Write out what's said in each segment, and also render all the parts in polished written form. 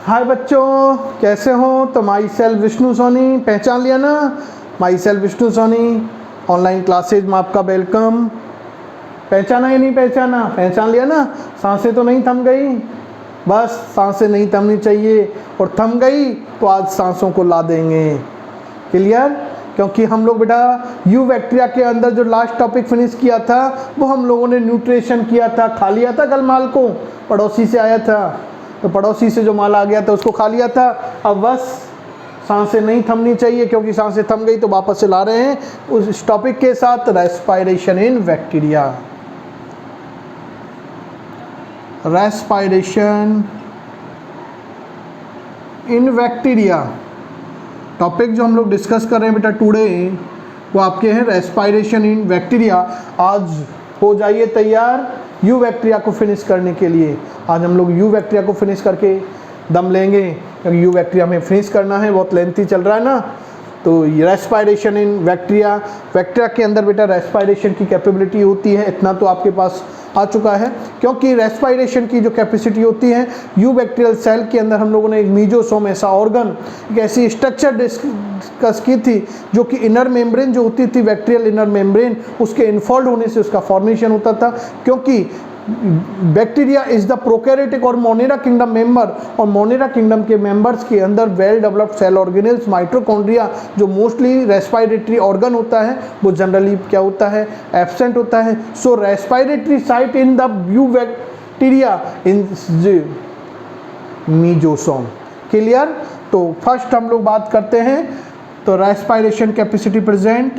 हाय बच्चों, कैसे हो? तो माई सेल्फ विष्णु सोनी, पहचान लिया ना? Myself Vishnu Soni online classes में आपका वेलकम। पहचाना या नहीं पहचाना? पहचान लिया ना? सांसें तो नहीं थम गई? बस सांसें नहीं थमनी चाहिए, और थम गई तो आज सांसों को ला देंगे। क्लियर? क्योंकि हम लोग बेटा यू बैक्टीरिया के अंदर जो लास्ट टॉपिक फिनिश किया था वो हम लोगों ने न्यूट्रिशन किया था, खा लिया था। कल माल को पड़ोसी से आया था, तो पड़ोसी से जो माल आ गया था उसको खा लिया था। अब बस सांसें नहीं थमनी चाहिए, क्योंकि सांसें थम गई तो वापस से ला रहे हैं उस टॉपिक के साथ, रेस्पायरेशन इन बैक्टीरिया। रेस्पायरेशन इन बैक्टीरिया टॉपिक जो हम लोग डिस्कस कर रहे हैं बेटा टुडे, वो आपके हैं रेस्पायरेशन इन बैक्टीरिया। आज हो जाइए तैयार यू बैक्टीरिया को फिनिश करने के लिए। आज हम लोग यू बैक्टीरिया को फिनिश करके दम लेंगे, क्योंकि यू बैक्टीरिया हमें फिनिश करना है, बहुत लेंथी चल रहा है ना। तो रेस्पायरेशन इन बैक्टीरिया, बैक्टीरिया के अंदर बेटा रेस्पायरेशन की कैपेबिलिटी होती है, इतना तो आपके पास आ चुका है। क्योंकि रेस्पायरेशन की जो कैपेसिटी होती है यू बैक्टीरियल सेल के अंदर, हम लोगों ने एक मीजोसोम ऐसा ऑर्गन, एक ऐसी स्ट्रक्चर डिस्कस की थी जो कि इनर मेम्ब्रेन जो होती थी, बैक्टीरियल इनर मेम्ब्रेन, उसके इनफोल्ड होने से उसका फॉर्मेशन होता था। क्योंकि बैक्टीरिया इज द प्रोकैरियोटिक और मोनेरा किंगडम मेंबर, और मोनेरा किंगडम के मेंबर्स के अंदर well developed cell organelles, mitochondria जो मोस्टली रेस्पायरेटरी ऑर्गन होता है वो जनरली क्या होता है, एब्सेंट होता है। So respiratory site in the eubacteria in mesosome. Clear? तो फर्स्ट हम लोग बात करते हैं, तो respiration capacity present,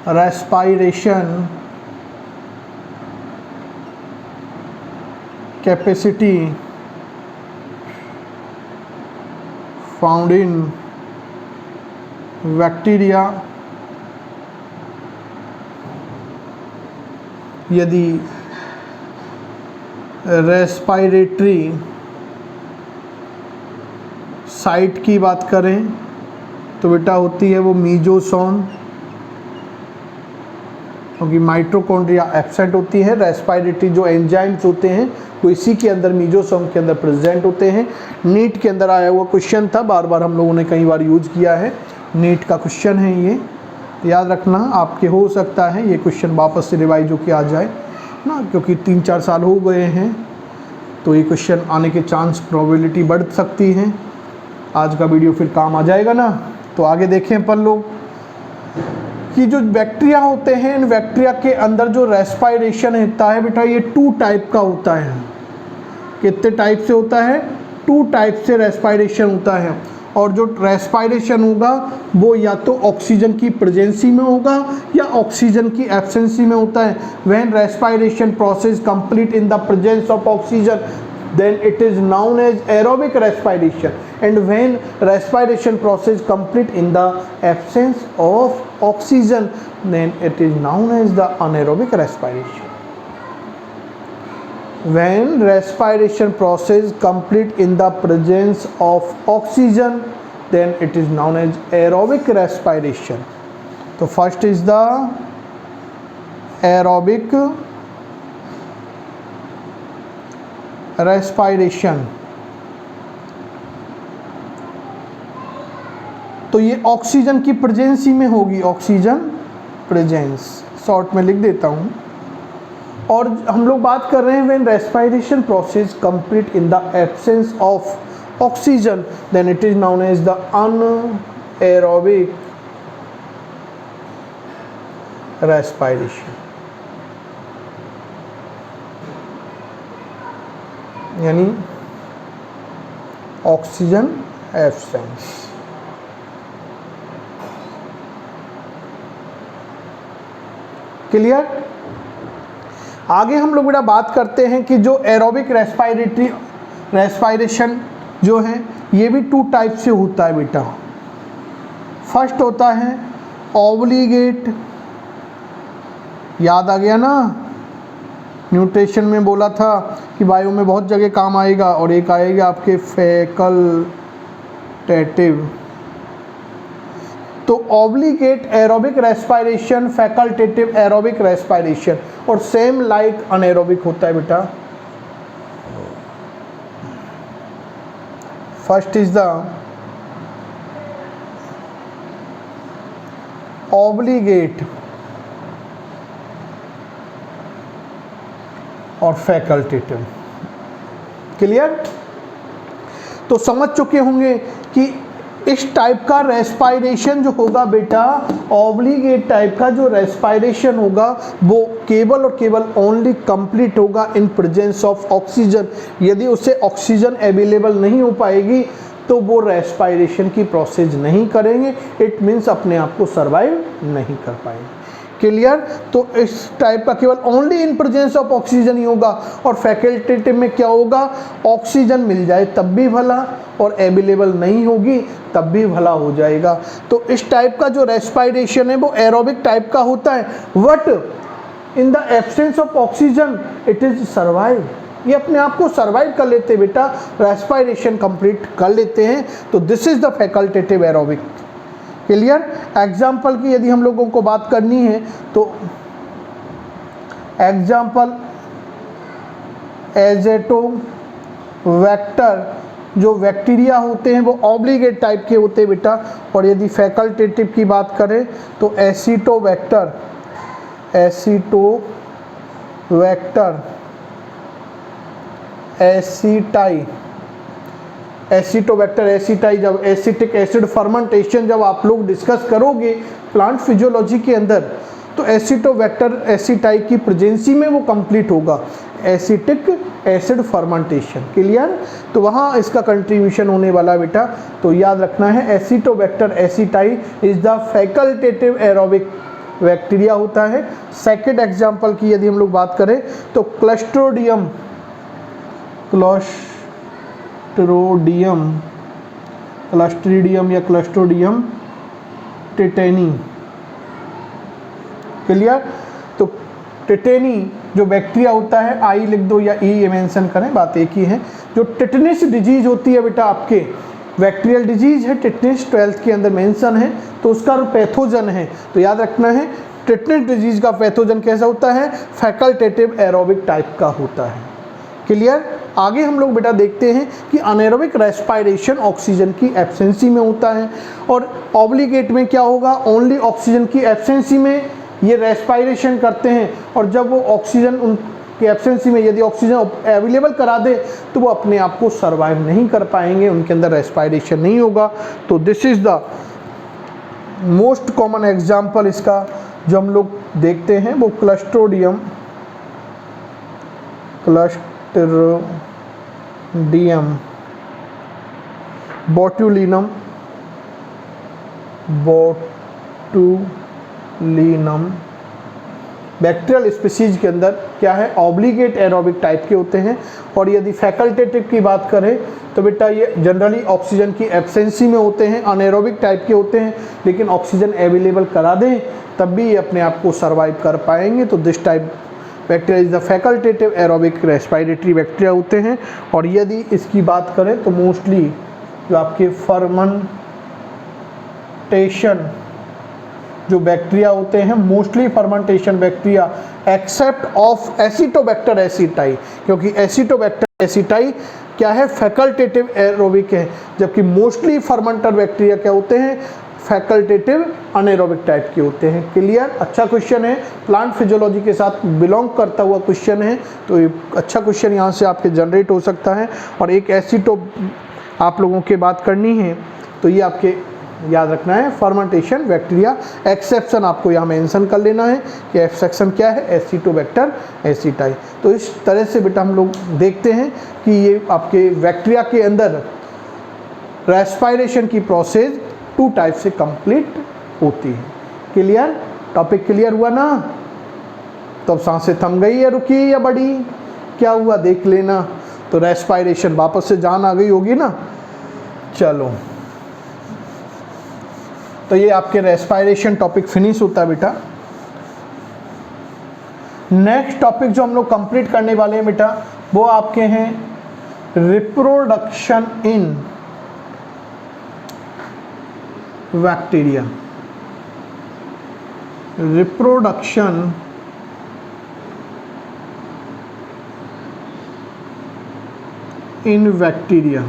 respiration capacity found in bacteria यदि रेस्पायरेटरी साइट की बात करें तो बेटा होती है वो मीजोसोम, क्योंकि माइटोकॉन्ड्रिया एब्सेंट होती है। रेस्पायरेटरी जो एंजाइम्स होते हैं वो इसी के अंदर मीजोसोम के अंदर प्रेजेंट होते हैं। नीट के अंदर आया हुआ क्वेश्चन था, बार बार हम लोगों ने कई बार यूज किया है, नीट का क्वेश्चन है ये, याद रखना। आपके हो सकता है ये क्वेश्चन वापस से रिवाइज होकर आ जाए ना, क्योंकि 3-4 साल हो गए हैं तो ये क्वेश्चन आने के चांस प्रोबेबिलिटी बढ़ सकती है। आज का वीडियो फिर काम आ जाएगा ना। तो आगे देखें अपन लोग कि जो बैक्टीरिया होते हैं, इन बैक्टीरिया के अंदर जो रेस्पायरेशन होता है बेटा ये 2 टाइप का होता है। कितने टाइप से होता है? 2 टाइप से रेस्पायरेशन होता है। और जो रेस्पायरेशन होगा वो या तो ऑक्सीजन की प्रेजेंसी में होगा या ऑक्सीजन की एब्सेंसी में होता है। When respiration process complete in the presence of oxygen then it is known as aerobic respiration, and when respiration process complete in the absence of oxygen then it is known as the anaerobic respiration. When respiration process complete in the presence of oxygen then it is known as aerobic respiration. So first is the aerobic respiration. तो ये oxygen की presence में होगी, oxygen presence, short में लिख देता हूँ। और हम लोग बात कर रहे हैं when respiration process complete in the absence of oxygen then it is known as the anaerobic respiration, यानी ऑक्सीजन एब्सेंस। क्लियर? आगे हम लोग बेटा बात करते हैं कि जो एरोबिक रेस्पायरेशन जो है ये भी 2 टाइप से होता है बेटा। फर्स्ट होता है ऑब्लिगेट, याद आ गया ना, न्यूट्रिशन में बोला था कि बायो में बहुत जगह काम आएगा, और एक आएगा आपके फैकल्टेटिव। तो obligate aerobic respiration, facultative aerobic respiration, और सेम लाइक अनएरोबिक होता है बेटा। फर्स्ट इज द ऑब्लिगेट और फैकल्टेटिव। क्लियर? तो समझ चुके होंगे कि इस टाइप का रेस्पायरेशन जो होगा बेटा, ऑब्लिगेट टाइप का जो रेस्पायरेशन होगा वो केवल और केवल ओनली कंप्लीट होगा इन प्रेजेंस ऑफ ऑक्सीजन। यदि उसे ऑक्सीजन अवेलेबल नहीं हो पाएगी तो वो रेस्पायरेशन की प्रोसेस नहीं करेंगे, इट मीन्स अपने आप को सर्वाइव नहीं कर पाएंगे। क्लियर? तो इस टाइप का केवल only in presence of oxygen ही होगा। और फैकल्टेटिव में क्या होगा, ऑक्सीजन मिल जाए तब भी भला और अवेलेबल नहीं होगी तब भी भला हो जाएगा। तो इस टाइप का जो रेस्पायरेशन है वो एरोबिक टाइप का होता है, but in the absence of oxygen it is survive. ये अपने आप को सर्वाइव कर लेते हैं बेटा, रेस्पायरेशन कंप्लीट कर लेते हैं। तो this is the facultative aerobic. Clear? Example की यदि हम लोगों को बात करनी है तो एग्जाम्पल एजेटो वेक्टर, जो बैक्टीरिया होते हैं वो ऑब्लिगेट टाइप के होते हैं बेटा। और यदि फैकल्टेटिव की बात करें तो एसिटोबैक्टर, एसिटाई, एसिटोबैक्टर एसिटाई। जब एसिटिक एसिड फर्मेंटेशन जब आप लोग डिस्कस करोगे प्लांट फिजियोलॉजी के अंदर, तो एसिटोबैक्टर एसिटाई की प्रेजेंसी में वो कंप्लीट होगा, एसिटिक एसिड फर्मेंटेशन। क्लियर? तो वहाँ इसका कंट्रीब्यूशन होने वाला बेटा। तो याद रखना है Acetobacter aceti is the facultative aerobic bacteria होता है। सेकेंड एग्जाम्पल की यदि हम लोग बात करें तो क्लस्ट्रोडियम या क्लस्ट्रोडियम टेटेनी। क्लियर? तो टेटेनी जो बैक्टीरिया होता है, आई लिख दो या ई मेंशन करें, बात एक ही है। जो टिटनेस डिजीज होती है बेटा, आपके बैक्टीरियल डिजीज है, टिटनेस 12th के अंदर मेंशन है, तो उसका पैथोजन है। तो याद रखना है टिटनेस डिजीज का पैथोजन कैसा होता है, फैकल्टेटिव एरोबिक टाइप का होता है। क्लियर? आगे हम लोग बेटा देखते हैं कि अनएरोबिक रेस्पायरेशन ऑक्सीजन की एब्सेंसी में होता है, और ऑब्लिगेट में क्या होगा, ओनली ऑक्सीजन की एब्सेंसी में ये रेस्पायरेशन करते हैं। और जब वो ऑक्सीजन उनकी एब्सेंसी में यदि ऑक्सीजन अवेलेबल करा दे तो वो अपने आप को सर्वाइव नहीं कर पाएंगे, उनके अंदर रेस्पायरेशन नहीं होगा। तो this is the most common example इसका जो हम लोग देखते हैं वो क्लस्ट्रोडियम बोट्यूलिनम बैक्टीरियल स्पीसीज के अंदर क्या है, ऑब्लिगेट एरोबिक टाइप के होते हैं। और यदि फैकल्टेटिव की बात करें तो बेटा ये जनरली ऑक्सीजन की एब्सेंसी में होते हैं, अनएरोबिक टाइप के होते हैं, लेकिन ऑक्सीजन अवेलेबल करा दें तब भी ये अपने आप को सर्वाइव कर पाएंगे। तो this type bacteria is the facultative aerobic respiratory bacteria होते हैं। और यदि इसकी बात करें तो मोस्टली जो आपके फर्मेंटेशन जो बैक्टीरिया होते हैं, mostly fermentation bacteria except of acetobacter aceti, क्योंकि एसिटोबैक्टर एसिटाई क्या है, फैकल्टेटिव एरोबिक है, जबकि मोस्टली फर्मेंटर बैक्टीरिया क्या होते हैं, फैकल्टेटिव अनएरोबिक टाइप के होते हैं। क्लियर? अच्छा क्वेश्चन है, प्लांट फिजियोलॉजी के साथ बिलोंग करता हुआ क्वेश्चन है, तो ये अच्छा क्वेश्चन यहाँ से आपके जनरेट हो सकता है। और एक एसिटो आप लोगों के बात करनी है तो ये आपके याद रखना है फर्मेंटेशन बैक्टीरिया। एक्सेप्शन आपको यहाँ मेंशन कर लेना है कि एक्सेप्शन क्या है, एसिटोबैक्टर एसिटाई। तो इस तरह से बेटा हम लोग देखते हैं कि ये आपके बैक्टीरिया के अंदर रेस्पायरेशन की प्रोसेस 2 टाइप से कंप्लीट होती है। क्लियर? टॉपिक क्लियर हुआ ना? तो अब सांसें थम गई या रुकी या बढ़ी, क्या हुआ देख लेना। तो रेस्पायरेशन वापस से जान आ गई होगी ना। चलो, तो ये आपके रेस्पायरेशन टॉपिक फिनिश होता है बेटा। नेक्स्ट टॉपिक जो हम लोग कंप्लीट करने वाले हैं बेटा वो आपके हैं reproduction in bacteria. Reproduction in bacteria.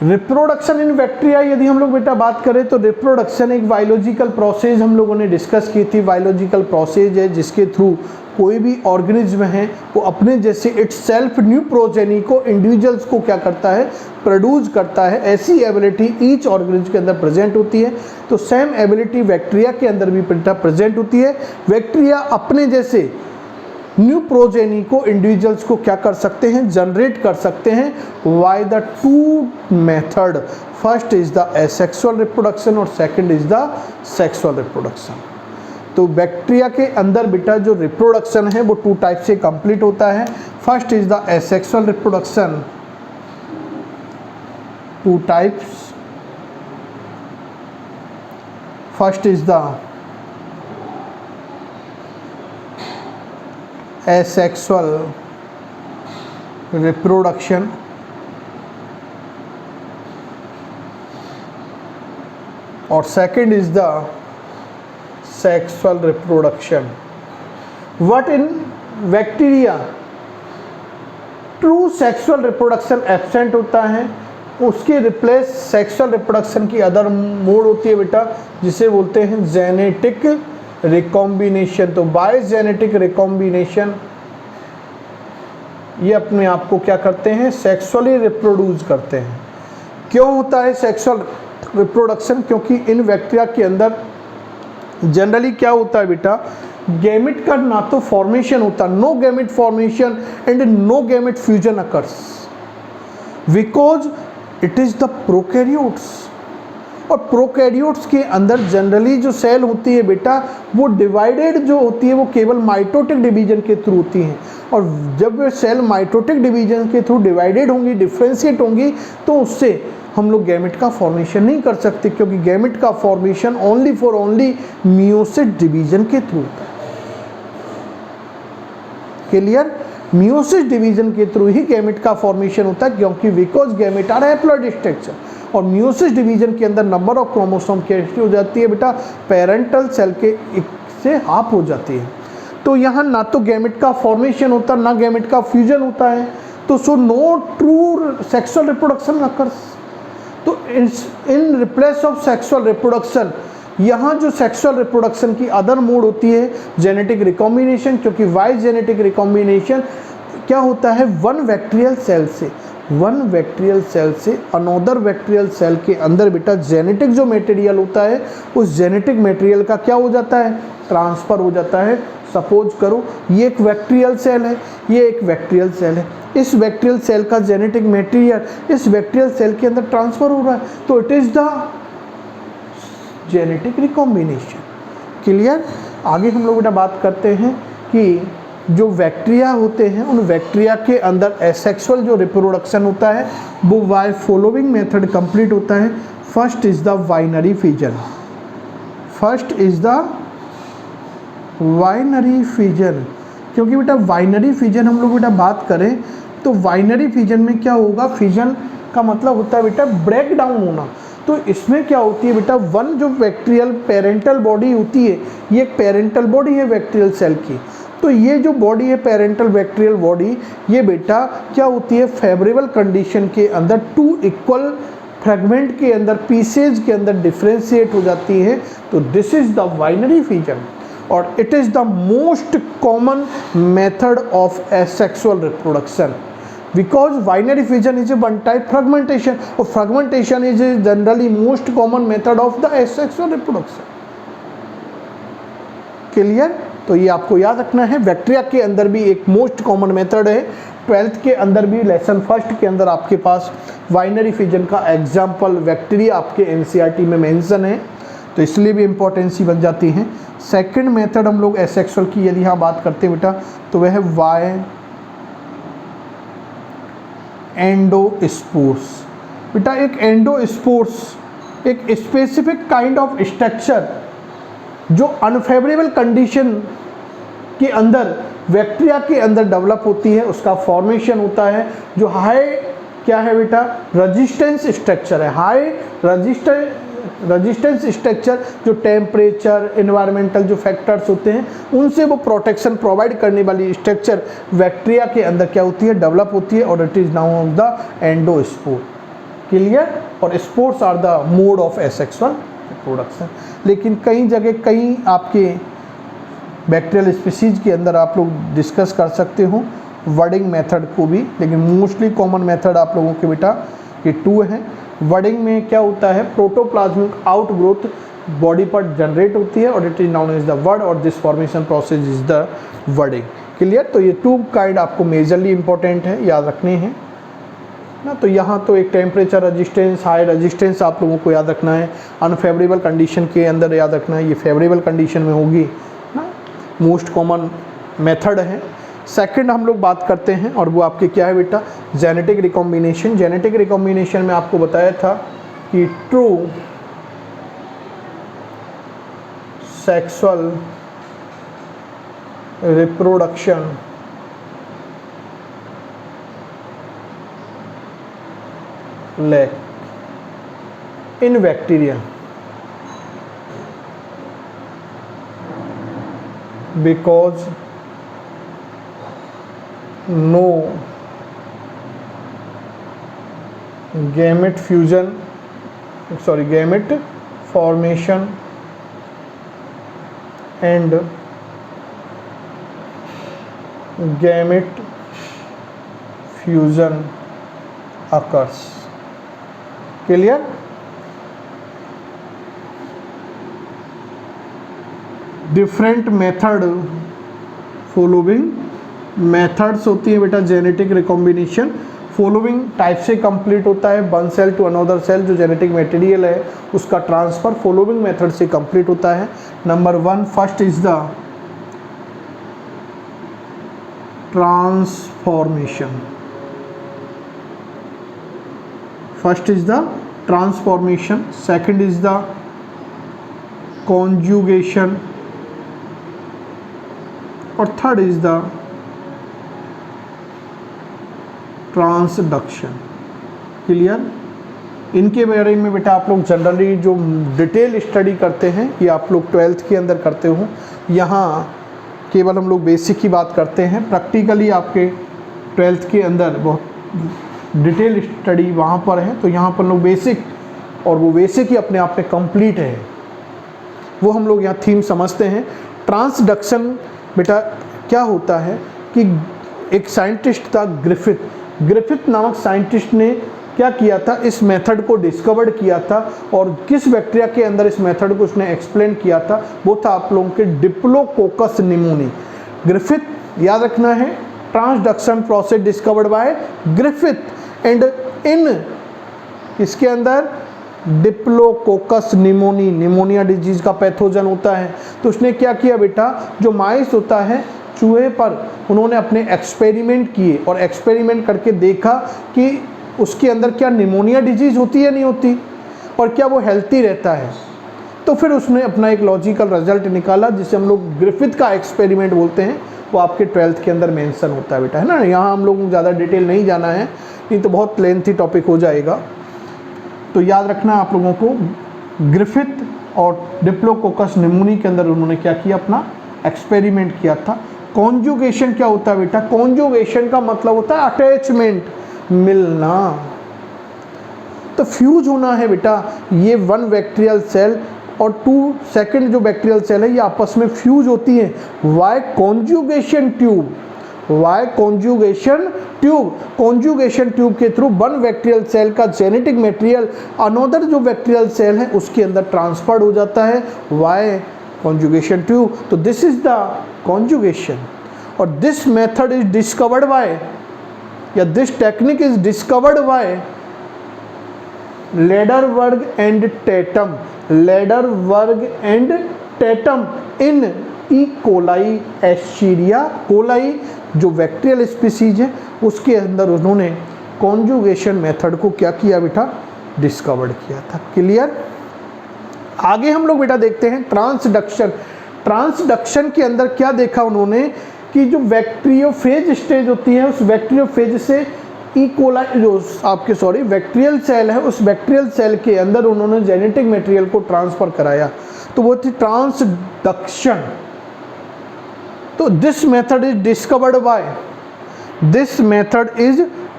Reproduction in bacteria यदि हम लोग बेटा बात करें तो रिप्रोडक्शन एक बायोलॉजिकल प्रोसेस हम लोगों ने डिस्कस की थी। बायोलॉजिकल प्रोसेस है जिसके थ्रू कोई भी ऑर्गेनिज्म है वो अपने जैसे इट्स सेल्फ न्यू प्रोजेनी को इंडिविजुअल्स को क्या करता है, प्रोड्यूस करता है। ऐसी एबिलिटी ईच ऑर्गेनिज्म के अंदर प्रेजेंट होती है। तो सेम एबिलिटी बैक्टीरिया के अंदर भी प्रेजेंट होती है। बैक्टीरिया अपने जैसे न्यू प्रोजेनी को इंडिविजुअल्स को क्या कर सकते हैं, जनरेट कर सकते हैं by the two method. First is the asexual reproduction और second is the sexual reproduction. तो बैक्टीरिया के अंदर बेटा जो रिप्रोडक्शन है वो टू टाइप से कंप्लीट होता है। First is the asexual reproduction, two types. First is the asexual reproduction और second is the sexual reproduction. What in bacteria true sexual reproduction absent होता है, उसके रिप्लेस सेक्सुअल रिप्रोडक्शन की अदर मोड होती है बेटा जिसे बोलते हैं जेनेटिक रिकॉम्बिनेशन। तो बाय जेनेटिक रिकॉम्बिनेशन ये अपने आप को क्या करते हैं, सेक्सुअली रिप्रोड्यूस करते हैं। क्यों होता है सेक्सुअल रिप्रोडक्शन? क्योंकि इन बैक्टीरिया के अंदर जनरली क्या होता है बेटा, गैमेट का ना तो फॉर्मेशन होता, no gamete formation and no gamete fusion occurs because it is the prokaryotes. और प्रोकैरियोट्स के अंदर जनरली जो सेल होती है बेटा वो डिवाइडेड जो होती है वो केवल माइटोटिक डिवीजन के थ्रू होती हैं। और जब वे सेल माइटोटिक डिवीजन के थ्रू डिवाइडेड होंगी, डिफ्रेंशिएट होंगी, तो उससे हम लोग गैमेट का फॉर्मेशन नहीं कर सकते, क्योंकि गैमेट का formation only for only meiosis division के थ्रू होता है। क्लियर? मियोसिस डिवीजन के थ्रू ही गैमेट का फॉर्मेशन होता है, क्योंकि because gamete are haploid structure. और मियोसिस डिवीजन के अंदर नंबर ऑफ क्रोमोसोम कैसी हो जाती है बेटा, पेरेंटल सेल के एक से हाफ हो जाती है। तो यहाँ ना तो गैमेट का फॉर्मेशन होता, ना गैमेट का फ्यूजन होता है, तो so no true sexual reproduction occurs. तो in replace of sexual reproduction यहाँ जो सेक्सुअल रिप्रोडक्शन की अदर मोड होती है जेनेटिक रिकॉम्बिनेशन। क्योंकि वाई जेनेटिक रिकॉम्बिनेशन क्या होता है, वन बैक्टीरियल सेल से अनोदर बैक्टीरियल सेल के अंदर बेटा जेनेटिक जो मटेरियल होता है उस जेनेटिक मटेरियल का क्या हो जाता है, ट्रांसफ़र हो जाता है। सपोज करो ये एक बैक्टीरियल सेल है, ये एक बैक्टीरियल सेल है, इस बैक्टीरियल सेल का जेनेटिक मटेरियल इस बैक्टीरियल सेल के अंदर ट्रांसफ़र हो रहा है, तो it is the genetic recombination. Clear? आगे हम लोग बेटा बात करते हैं कि जो बैक्टीरिया होते हैं उन बैक्टीरिया के अंदर एसेक्सुअल जो रिप्रोडक्शन होता है वो बाय फॉलोइंग मेथड कंप्लीट होता है। First is the binary fission. क्योंकि बेटा बाइनरी फिजन हम लोग बेटा बात करें तो बाइनरी फिजन में क्या होगा, फिजन का मतलब होता है बेटा ब्रेक डाउन होना। तो इसमें क्या होती है बेटा, वन जो बैक्टीरियल पेरेंटल बॉडी होती है, ये एक पेरेंटल बॉडी है बैक्टीरियल सेल की। तो ये जो बॉडी है पेरेंटल बैक्टीरियल बॉडी, ये बेटा क्या होती है, फेवरेबल कंडीशन के अंदर टू इक्वल फ्रेगमेंट के अंदर पीसेज के अंदर डिफ्रेंशिएट हो जाती है। तो this is the binary fission और it is the most common method of asexual reproduction because binary fission is a one type fragmentation or fragmentation is a generally most common method of the asexual reproduction. Clear? तो ये आपको याद रखना है। Bacteria के अंदर भी एक मोस्ट कॉमन मेथड है। 12th के अंदर भी लेसन फर्स्ट के अंदर आपके पास बाइनरी फिजन का एग्जाम्पल बैक्टीरिया आपके NCERT में मेंशन है, तो इसलिए भी इम्पोर्टेंसी बन जाती है। सेकंड मेथड हम लोग एसेक्सुअल की यदि यहाँ बात करते हैं बेटा तो वह है वाई एंडोस्पोर्स। बेटा एक एंडोस्पोर्स एक स्पेसिफिक काइंड ऑफ स्ट्रक्चर जो अनफेवरेबल कंडीशन के अंदर बैक्टीरिया के अंदर डेवलप होती है, उसका फॉर्मेशन होता है जो हाई क्या है बेटा, रेजिस्टेंस स्ट्रक्चर है। हाई रेजिस्टेंस स्ट्रक्चर जो टेम्परेचर एनवायरमेंटल जो फैक्टर्स होते हैं उनसे वो प्रोटेक्शन प्रोवाइड करने वाली स्ट्रक्चर बैक्टीरिया के अंदर क्या होती है, डेवलप होती है और it is known of the endospore. Clear. और spores are the mode of asexual reproduction. लेकिन कई जगह कई आपके बैक्टीरियल स्पीसीज के अंदर आप लोग डिस्कस कर सकते हो वर्डिंग मेथड को भी, लेकिन मोस्टली कॉमन मेथड आप लोगों के बेटा ये 2 हैं। वर्डिंग में क्या होता है, प्रोटोप्लाज्मिक आउटग्रोथ बॉडी पर जनरेट होती है और it is known as the bud, और this formation process is the budding. Clear. तो ये 2 काइंड आपको मेजरली इंपॉर्टेंट है, याद रखने हैं ना। तो यहाँ तो एक टेम्परेचर रेजिस्टेंस, हाई रेजिस्टेंस आप लोगों को याद रखना है। अनफेवरेबल कंडीशन के अंदर याद रखना है, ये फेवरेबल कंडीशन में होगी ना। मोस्ट कॉमन मेथड है। सेकंड हम लोग बात करते हैं और वो आपके क्या है बेटा, जेनेटिक रिकॉम्बिनेशन। जेनेटिक रिकॉम्बिनेशन में आपको बताया था कि true sexual reproduction lack in bacteria because no gamete formation and gamete fusion occurs। Clear. Different method following methods होती है बेटा जेनेटिक रिकॉम्बिनेशन। फॉलोइंग टाइप से कंप्लीट होता है, one cell to another cell जो जेनेटिक मटेरियल है उसका transfer following method से कंप्लीट होता है। Number 1 first is the transformation. First is the transformation, second is the conjugation और third is the transduction। Clear. इनके बारे में बेटा आप लोग जनरली जो डिटेल स्टडी करते हैं ये आप लोग 12th के अंदर करते हो। यहाँ केवल हम लोग बेसिक की बात करते हैं, प्रैक्टिकली आपके 12th के अंदर बहुत डिटेल स्टडी वहाँ पर है। तो यहाँ पर लोग बेसिक, और वो बेसिक ही अपने आप में कंप्लीट है, वो हम लोग यहाँ थीम समझते हैं। ट्रांसडक्शन बेटा क्या होता है कि एक साइंटिस्ट था ग्रिफिथ नामक साइंटिस्ट ने क्या किया था, इस मेथड को डिस्कवर किया था और किस बैक्टीरिया के अंदर इस मेथड को उसने एक्सप्लेन किया था, वो था आप लोगों के डिप्लोकोकस निमोनी। ग्रिफिथ याद रखना है, transduction process discovered by Griffith and in इसके अंदर डिप्लोकोकस निमोनी, निमोनिया डिजीज का पैथोजन होता है। तो उसने क्या किया बेटा, जो माइस होता है चूहे पर उन्होंने अपने एक्सपेरिमेंट किए और एक्सपेरिमेंट करके देखा कि उसके अंदर क्या निमोनिया डिजीज होती है नहीं होती और क्या वो हेल्थी रहता है। तो फिर उसने अपना एक लॉजिकल रिजल्ट निकाला जिसे हम लोग ग्रिफिथ का एक्सपेरिमेंट बोलते हैं, वो आपके 12th के अंदर मेंशन होता है बेटा, है ना। यहाँ हम लोग ज़्यादा डिटेल नहीं जाना है, नहीं तो बहुत लेंथी टॉपिक हो जाएगा। तो याद रखना आप लोगों को, ग्रिफिथ और डिप्लोकोकस निमोनी के अंदर उन्होंने क्या किया, अपना एक्सपेरिमेंट किया था। कॉन्जुगेशन क्या होता है बेटा, कॉन्जुगेशन का मतलब होता है अटैचमेंट, मिलना। तो फ्यूज होना है बेटा, ये 1 बैक्टीरियल सेल और 2 सेकंड जो बैक्टीरियल सेल है ये आपस में फ्यूज होती है। Via conjugation tube, via conjugation tube, conjugation tube के थ्रू 1 बैक्टीरियल सेल का जेनेटिक मटेरियल अनदर जो बैक्टीरियल सेल है उसके अंदर ट्रांसफर्ड हो जाता है। Via conjugation tube. तो दिस इज द कॉन्जुगेशन और this method is discovered by, या this technique is discovered by Lederberg and Tatum, Lederberg and Tatum in E coli Escherichia coli जो बैक्टीरियल स्पीसीज है उसके अंदर उन्होंने कॉन्जुगेशन मेथड को क्या किया बेटा, डिस्कवर्ड किया था। क्लियर। आगे हम लोग बेटा देखते हैं ट्रांसडक्शन। ट्रांसडक्शन के अंदर क्या देखा उन्होंने कि जो बैक्टीरियोफेज स्टेज होती है उस बैक्टीरियोफेज से ई कोलाई जो आपके बैक्टीरियल सेल है उस बैक्टीरियल सेल के अंदर उन्होंने जेनेटिक मटेरियल को ट्रांसफर कराया, तो वो थी ट्रांसडक्शन। तो this method is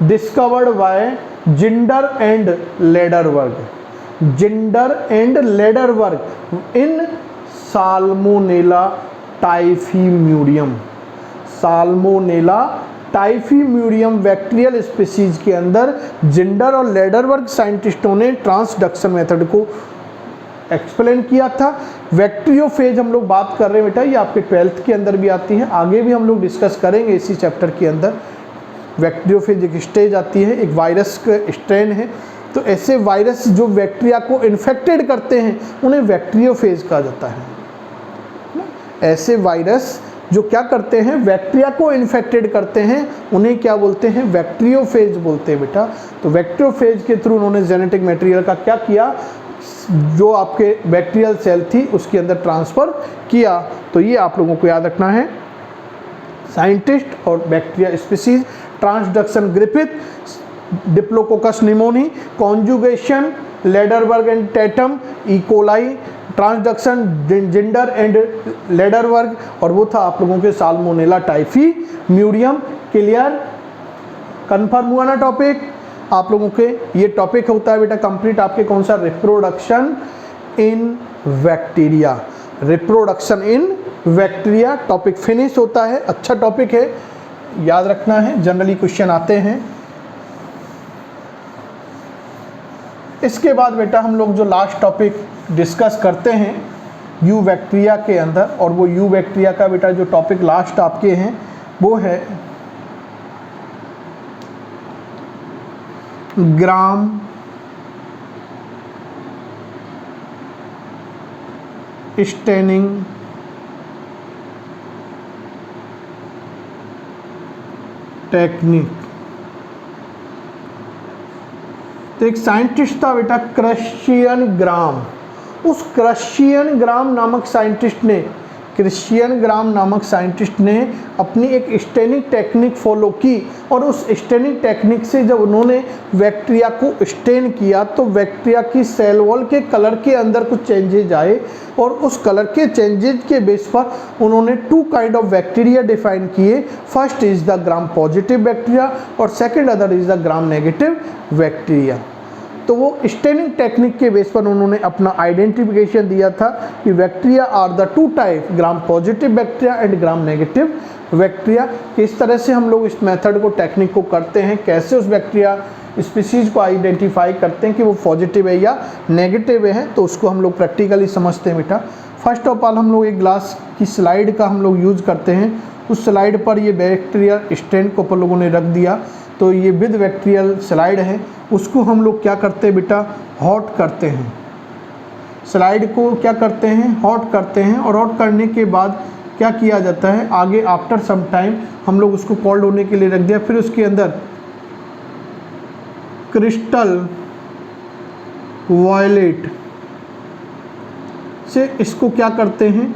discovered bye Zinder and ladder वर्ग, जिंडर एंड लेडर वर्ग इन साल्मोनेला टाइफीम्यूरियम, साल्मोनेला टाइफीम्यूरियम बैक्टीरियल स्पीसीज के अंदर जिंडर और लेडर वर्ग साइंटिस्टों ने ट्रांसडक्शन मेथड को एक्सप्लेन किया था। बैक्टीरियोफेज हम लोग बात कर रहे हैं बेटा, ये आपके 12th के अंदर भी आती है, आगे भी हम लोग डिस्कस करेंगे इसी चैप्टर के अंदर। बैक्टीरियोफेज एक स्टेज आती है, एक वायरस का स्ट्रेन है, तो ऐसे वायरस जो बैक्टीरिया को इन्फेक्टेड करते हैं उन्हें बैक्टीरियोफेज कहा जाता है। ऐसे वायरस जो क्या करते हैं, बैक्टीरिया को इन्फेक्टेड करते हैं, उन्हें क्या बोलते हैं, बैक्टीरियोफेज बोलते हैं बेटा। तो बैक्टीरियोफेज के थ्रू उन्होंने जेनेटिक मटेरियल का क्या किया, जो आपके बैक्टीरियल सेल थी उसके अंदर ट्रांसफ़र किया। तो ये आप लोगों को याद रखना है। साइंटिस्ट और bacteria species, transduction Griffith, diplococcus pneumoniae, conjugation Lederberg and Tatum, E coli, transduction Zinder and Lederberg, और वो था आप लोगों के साल्मोनेला टाइफीम्यूरियम। क्लियर, कंफर्म हुआ ना टॉपिक आप लोगों के? ये टॉपिक होता है बेटा कंप्लीट आपके कौन सा, reproduction in bacteria, reproduction in bacteria topic finish होता है। अच्छा टॉपिक है, याद रखना है, जनरली क्वेश्चन आते हैं। इसके बाद बेटा हम लोग जो लास्ट टॉपिक डिस्कस करते हैं यू बैक्टीरिया के अंदर, और वो यू बैक्टीरिया का बेटा जो टॉपिक लास्ट आपके हैं वो है ग्राम स्टेनिंग टेक्निक। तो एक साइंटिस्ट था बेटा क्रिश्चियन ग्राम, उस क्रिश्चियन ग्राम नामक साइंटिस्ट ने, क्रिश्चियन ग्राम नामक साइंटिस्ट ने अपनी एक स्टेनिंग टेक्निक फॉलो की, और उस स्टेनिंग टेक्निक से जब उन्होंने बैक्टीरिया को स्टेन किया तो बैक्टीरिया की सेल वॉल के कलर के अंदर कुछ चेंजेज आए, और उस कलर के चेंजेज के बेस पर उन्होंने 2 काइंड ऑफ बैक्टीरिया डिफाइन किए। First is the gram positive bacteria और second other is the gram negative bacteria. तो वो स्टेनिंग टेक्निक के बेस पर उन्होंने अपना आइडेंटिफिकेशन दिया था कि bacteria are the 2 type, gram positive bacteria and gram negative bacteria. किस तरह से हम लोग इस मेथड को, टेक्निक को करते हैं, कैसे उस बैक्टीरिया स्पीसीज को आइडेंटिफाई करते हैं कि वो पॉजिटिव है या नेगेटिव है, तो उसको हम लोग प्रैक्टिकली समझते हैं बेटा। फर्स्ट ऑफ ऑल हम लोग एक ग्लास की स्लाइड का हम लोग यूज़ करते हैं, उस स्लाइड पर ये बैक्टीरिया स्ट्रेन को अपन लोगों ने रख दिया, तो ये विद बैक्टीरियल स्लाइड है, उसको हम लोग क्या करते हैं बेटा, हॉट करते हैं। स्लाइड को क्या करते हैं, हॉट करते हैं, और हॉट करने के बाद क्या किया जाता है, आगे आफ्टर सम टाइम हम लोग उसको कोल्ड होने के लिए रख दिया, फिर उसके अंदर क्रिस्टल वॉयलेट से इसको क्या करते हैं,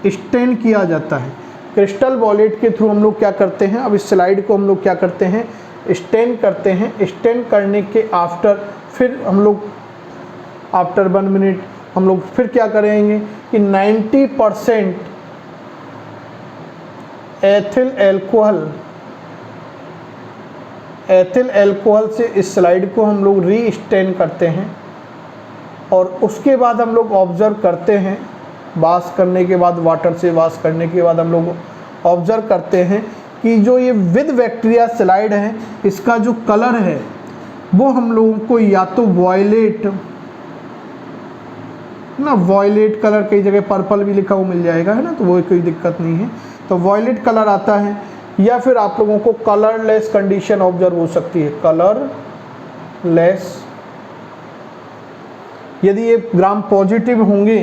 स्टेन किया जाता है। क्रिस्टल वॉयलेट के थ्रू हम लोग क्या करते हैं, अब इस स्लाइड को हम लोग क्या करते हैं, स्टेन करते हैं। स्टेन करने के आफ्टर फिर हम लोग आफ्टर 1 मिनट हम लोग फिर क्या करेंगे कि 90% एथिल एल्कोहल से इस स्लाइड को हम लोग री-स्टेन करते हैं, और उसके बाद हम लोग ऑब्जर्व करते हैं, वॉश करने के बाद, वाटर से वॉश करने के बाद हम लोग ऑब्जर्व करते हैं कि जो ये विद बैक्टीरिया स्लाइड है इसका जो कलर है वो हम लोगों को या तो वॉयलेट ना, वॉयलेट कलर, कई जगह पर्पल भी लिखा हुआ मिल जाएगा, है ना, तो वो कोई दिक्कत नहीं है, तो वॉयलेट कलर आता है, या फिर आप लोगों को कलरलेस कंडीशन ऑब्जर्व हो सकती है, कलरलेस। यदि ये ग्राम पॉजिटिव होंगे,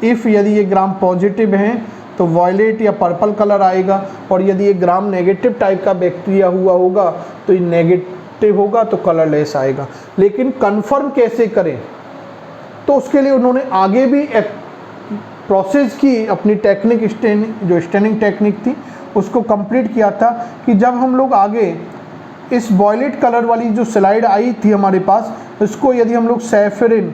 यदि ये ग्राम पॉजिटिव हैं तो वॉयलेट या पर्पल कलर आएगा, और यदि ये ग्राम नेगेटिव टाइप का बैक्टीरिया हुआ होगा तो ये नेगेटिव होगा तो कलरलेस आएगा। लेकिन कंफर्म कैसे करें, तो उसके लिए उन्होंने आगे भी एक प्रोसेस की, अपनी टेक्निक जो स्टेनिंग टेक्निक थी उसको कंप्लीट किया था कि जब हम लोग आगे इस वॉयलेट कलर वाली जो स्लाइड आई थी हमारे पास, इसको यदि हम लोग सैफरिन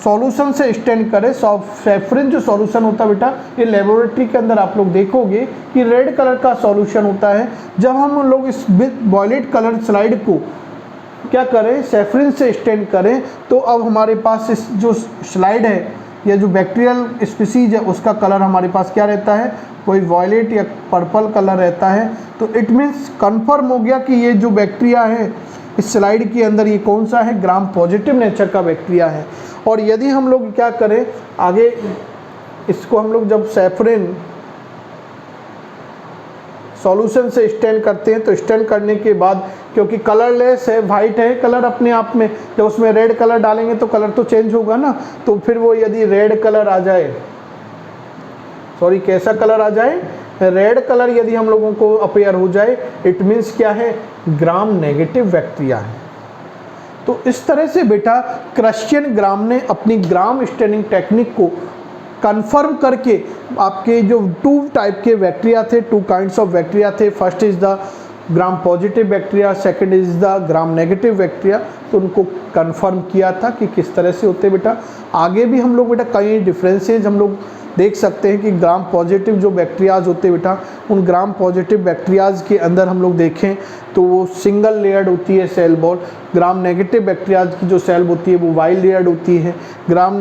सॉल्यूशन से स्टेन करे। सेफ्रिन जो सॉल्यूशन होता है बेटा, ये लेबोरेटरी के अंदर आप लोग देखोगे कि रेड कलर का सॉल्यूशन होता है। जब हम लोग इस वॉयलेट कलर स्लाइड को क्या करें, सेफ्रिन से स्टेन करें, तो अब हमारे पास इस जो स्लाइड है या जो बैक्टीरियल स्पीसीज है उसका कलर हमारे पास क्या रहता है, कोई वॉयलेट या पर्पल कलर रहता है। तो इट मीन्स कन्फर्म हो गया कि ये जो बैक्टीरिया है इस स्लाइड के अंदर ये कौन सा है, ग्राम पॉजिटिव नेचर का बैक्टीरिया है। और यदि हम लोग क्या करें आगे, इसको हम लोग जब सेफ्रिन सॉल्यूशन से स्टेन करते हैं तो स्टेन करने के बाद, क्योंकि कलरलेस है, वाइट है कलर अपने आप में, जब उसमें रेड कलर डालेंगे तो कलर तो चेंज होगा ना। तो फिर वो यदि रेड कलर आ जाए, सॉरी कैसा कलर आ जाए, रेड कलर यदि हम लोगों को अपीयर हो जाए, इट मीन्स क्या है, ग्राम नेगेटिव बैक्टीरिया है। तो इस तरह से बेटा क्रिश्चियन ग्राम ने अपनी ग्राम स्टेनिंग टेक्निक को कंफर्म करके आपके जो 2 टाइप के बैक्टीरिया थे, 2 काइंड्स ऑफ बैक्टीरिया थे, first is the gram positive bacteria, second is the gram negative bacteria, तो उनको कंफर्म किया था कि किस तरह से होते बेटा। आगे भी हम लोग बेटा कई डिफरेंसेस हम लोग देख सकते हैं कि ग्राम पॉजिटिव जो बैक्टीरियाज होते हैं बेटा, उन ग्राम पॉजिटिव बैक्टीरियाज के अंदर हम लोग देखें तो वो सिंगल लेयर्ड होती है cell wall. Gram negative bacterias की जो सेल होती है वो वाइड लेयर्ड होती है। ग्राम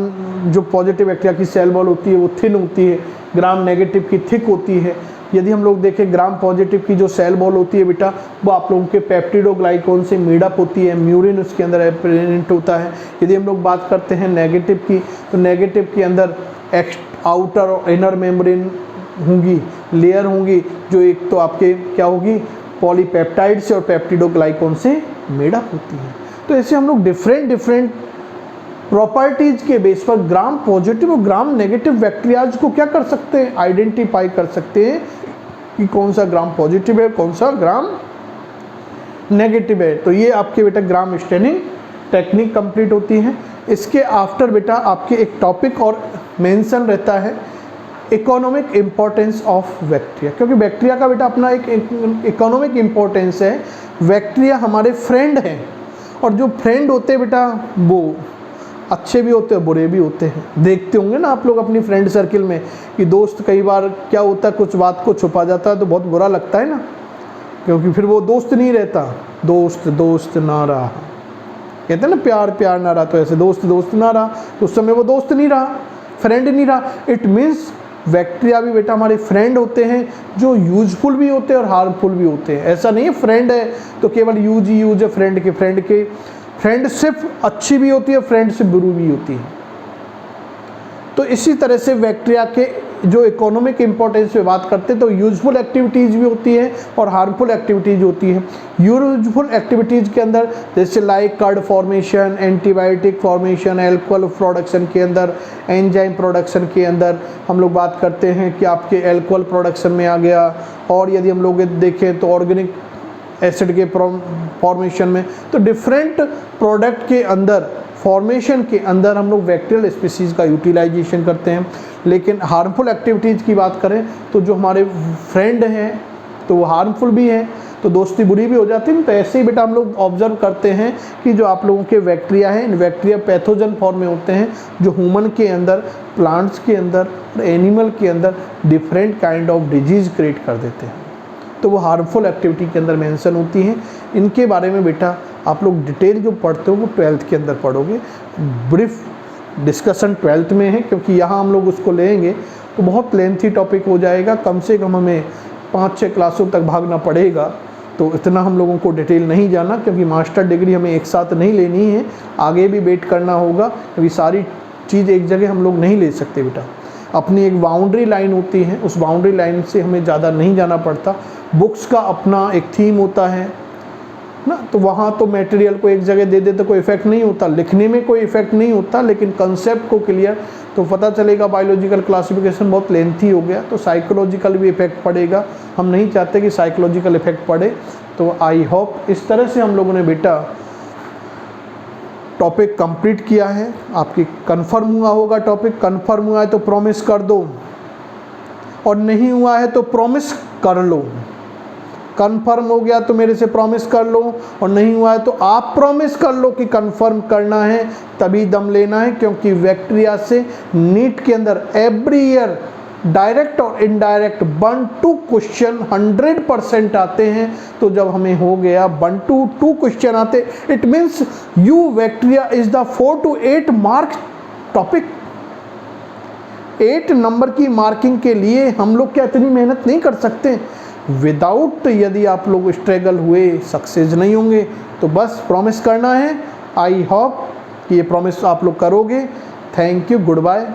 जो पॉजिटिव बैक्टीरिया की सेल वॉल होती है वो थिन होती है, ग्राम नेगेटिव की थिक होती है। यदि हम लोग देखें ग्राम पॉजिटिव की जो सेल वॉल होती है बेटा, वो आप लोगों के पेप्टिडोग्लाइकॉन से मेडअप होती है, म्यूरिन उसके अंदर प्रेजेंट होता है। यदि हम लोग बात करते हैं नेगेटिव की, तो नेगेटिव के अंदर आउटर और इनर मेम्ब्रेन होंगी, लेयर होंगी, जो एक तो आपके क्या होगी, पॉलीपेप्टाइड से और पेप्टिडोग्लाइकॉन से मेडअप होती है। तो ऐसे हम लोग डिफरेंट प्रॉपर्टीज के बेस पर ग्राम पॉजिटिव और ग्राम नेगेटिव बैक्टीरियाज को क्या कर सकते हैं, आइडेंटिफाई कर सकते हैं कि कौन सा ग्राम पॉजिटिव है, कौन सा ग्राम नेगेटिव है। तो ये आपके बेटा ग्राम स्टेनिंग टेक्निक कंप्लीट होती है। इसके आफ्टर बेटा आपके एक टॉपिक और मेंशन रहता है, इकोनॉमिक इम्पोर्टेंस ऑफ बैक्टीरिया, क्योंकि बैक्टीरिया का बेटा अपना एक इकोनॉमिक इम्पोर्टेंस है। बैक्टीरिया हमारे फ्रेंड हैं, और जो फ्रेंड होते हैं बेटा वो अच्छे भी होते हैं बुरे भी होते हैं। देखते होंगे ना आप लोग अपनी फ्रेंड सर्किल में कि दोस्त कई बार क्या होता है, कुछ बात को छुपा जाता है तो बहुत बुरा लगता है ना, क्योंकि फिर वो दोस्त नहीं रहता, दोस्त ना रहा, कहते हैं ना प्यार ना रहा, तो ऐसे दोस्त ना रहा, तो उस समय वो दोस्त नहीं रहा, फ्रेंड नहीं रहा। इट मीन्स बैक्टीरिया भी बेटा हमारे फ्रेंड होते हैं, जो यूजफुल भी होते हैं और हार्मफुल भी होते हैं। ऐसा नहीं है फ्रेंड है तो केवल यूज ही यूज है, फ्रेंड के फ्रेंडशिप अच्छी भी होती है, फ्रेंडशिप बुरी भी होती है। तो इसी तरह से बैक्टीरिया के जो इकोनॉमिक इंपॉर्टेंस पे बात करते हैं तो यूजफुल एक्टिविटीज़ भी होती है और हार्मफुल एक्टिविटीज़ होती है। यूजफुल एक्टिविटीज़ के अंदर जैसे like curd formation, antibiotic formation, alcohol production के अंदर, एंजाइम प्रोडक्शन के अंदर हम लोग बात करते हैं कि आपके एल्कोहल प्रोडक्शन में आ गया। और यदि हम लोग देखें तो ऑर्गेनिक एसिड के फॉर्मेशन में, तो डिफरेंट प्रोडक्ट के अंदर फॉर्मेशन के अंदर हम लोग बैक्टीरियल स्पीसीज़ का यूटिलाइजेशन करते हैं। लेकिन हार्मफुल एक्टिविटीज़ की बात करें तो जो हमारे फ्रेंड हैं तो वो हार्मफुल भी हैं, तो दोस्ती बुरी भी हो जाती है। तो ऐसे ही बेटा हम लोग ऑब्जर्व करते हैं कि जो आप लोगों के बैक्टीरिया हैं, इन बैक्टीरिया पैथोजन फॉर्म में होते हैं, जो ह्यूमन के अंदर, प्लांट्स के अंदर और एनिमल के अंदर different kind of disease create कर देते हैं। तो वो हार्मफुल एक्टिविटी के अंदर मेंशन होती हैं। इनके बारे में बेटा आप लोग डिटेल जो पढ़ते हो वो 12th के अंदर पढ़ोगे। ब्रीफ डिस्कशन 12th में है, क्योंकि यहाँ हम लोग उसको लेंगे तो बहुत लेंथी टॉपिक हो जाएगा, कम से कम हमें 5-6 क्लासों तक भागना पड़ेगा। तो इतना हम लोगों को डिटेल नहीं जाना, क्योंकि मास्टर डिग्री हमें एक साथ नहीं लेनी है, आगे भी वेट करना होगा, क्योंकि सारी चीज़ एक जगह हम लोग नहीं ले सकते बेटा। अपनी एक बाउंड्री लाइन होती है, उस बाउंड्री लाइन से हमें ज़्यादा नहीं जाना पड़ता। बुक्स का अपना एक थीम होता है ना, तो वहाँ तो मटेरियल को एक जगह दे देते कोई इफेक्ट नहीं होता, लिखने में कोई इफेक्ट नहीं होता, लेकिन कंसेप्ट को क्लियर तो पता चलेगा। बायोलॉजिकल क्लासिफिकेशन बहुत लेंथी हो गया, तो साइकोलॉजिकल भी इफेक्ट पड़ेगा, हम नहीं चाहते कि साइकोलॉजिकल इफेक्ट पड़े। तो आई होप इस तरह से हम लोगों ने बेटा टॉपिक कंप्लीट किया है। आपकी कंफर्म हुआ होगा, टॉपिक कंफर्म हुआ है तो प्रॉमिस कर दो, और नहीं हुआ है तो प्रॉमिस कर लो। कंफर्म हो गया तो मेरे से प्रॉमिस कर लो, और नहीं हुआ है तो आप प्रॉमिस कर लो कि कंफर्म करना है, तभी दम लेना है। क्योंकि बैक्टीरिया से नीट के अंदर एवरी ईयर डायरेक्ट और इनडायरेक्ट 1-2 क्वेश्चन 100% आते हैं। तो जब हमें हो गया 1-2 क्वेश्चन आते, it means you bacteria is the 4 to 8 mark topic. 8 number की मार्किंग के लिए हम लोग क्या इतनी मेहनत नहीं कर सकते? विदाउट यदि आप लोग स्ट्रगल हुए सक्सेस नहीं होंगे। तो बस प्रॉमिस करना है। आई होप कि ये प्रॉमिस आप लोग करोगे। Thank you, good bye.